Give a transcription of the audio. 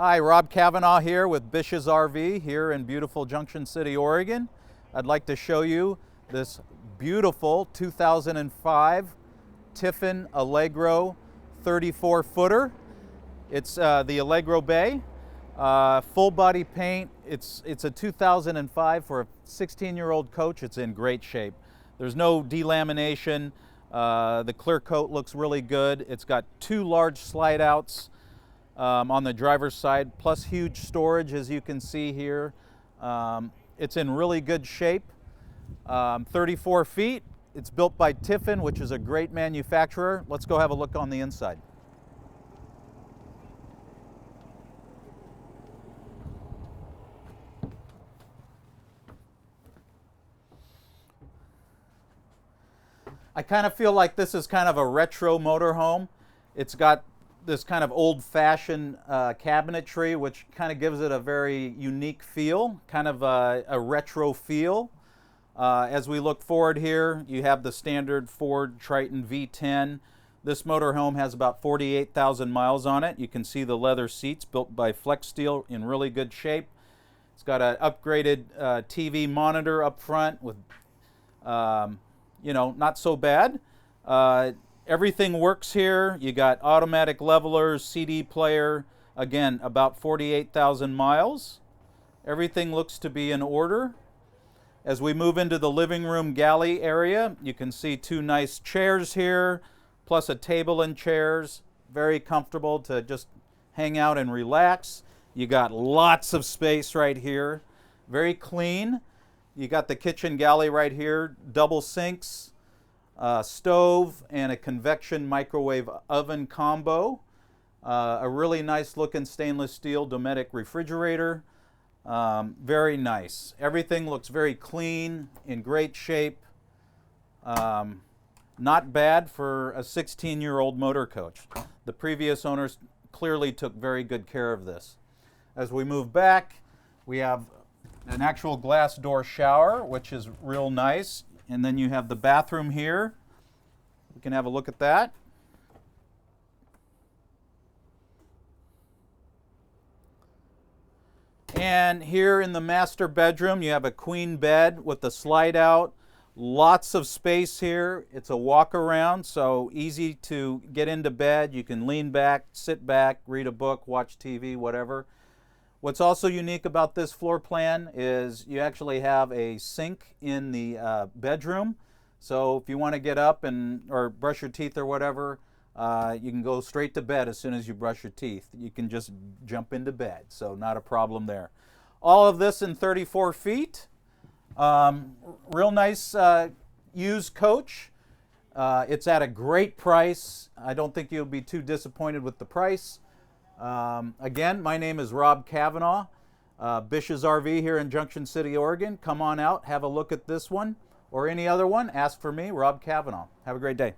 Hi, rKavanaugh here with BISH'S RV here in beautiful Junction City, Oregon. I'd like to show you this beautiful 2005 Tiffin Allegro 34-footer. It's the Allegro Bay, full body paint. It's a 2005 for a 16-year-old coach. It's in great shape. There's no delamination. The clear coat looks really good. It's got two large slide outs on the driver's side, plus huge storage, as you can see here. It's in really good shape. 34 feet. It's built by Tiffin, which is a great manufacturer. Let's go have a look on the inside. I kind of feel like this is kind of a retro motorhome. It's got this kind of old-fashioned cabinetry, which kind of gives it a very unique feel, kind of a retro feel. As we look forward here, you have the standard Ford Triton V10. This motorhome has about 48,000 miles on it. You can see the leather seats built by Flex Steel in really good shape. It's got an upgraded TV monitor up front with, not so bad. Everything works here. You got automatic levelers, CD player, again, about 48,000 miles. Everything looks to be in order. As we move into the living room galley area, you can see two nice chairs here, plus a table and chairs. Very comfortable to just hang out and relax. You got lots of space right here. Very clean. You got the kitchen galley right here, double sinks, stove, and a convection microwave oven combo. A really nice looking stainless steel Dometic refrigerator. Very nice. Everything looks very clean, in great shape. Not bad for a 16-year-old motor coach. The previous owners clearly took very good care of this. As we move back, we have an actual glass door shower, which is real nice. And then you have the bathroom here. We can have a look at that. And here in the master bedroom, you have a queen bed with the slide out. Lots of space here. It's a walk around, so easy to get into bed. You can lean back, sit back, read a book, watch TV, whatever. What's also unique about this floor plan is you actually have a sink in the bedroom. So if you want to get up or brush your teeth or whatever, you can go straight to bed as soon as you brush your teeth. You can just jump into bed, so not a problem there. All of this in 34 feet. Real nice used coach. It's at a great price. I don't think you'll be too disappointed with the price. Again, my name is rKavanaugh, BISH'S RV here in Junction City, Oregon. Come on out, have a look at this one or any other one. Ask for me, rKavanaugh. Have a great day.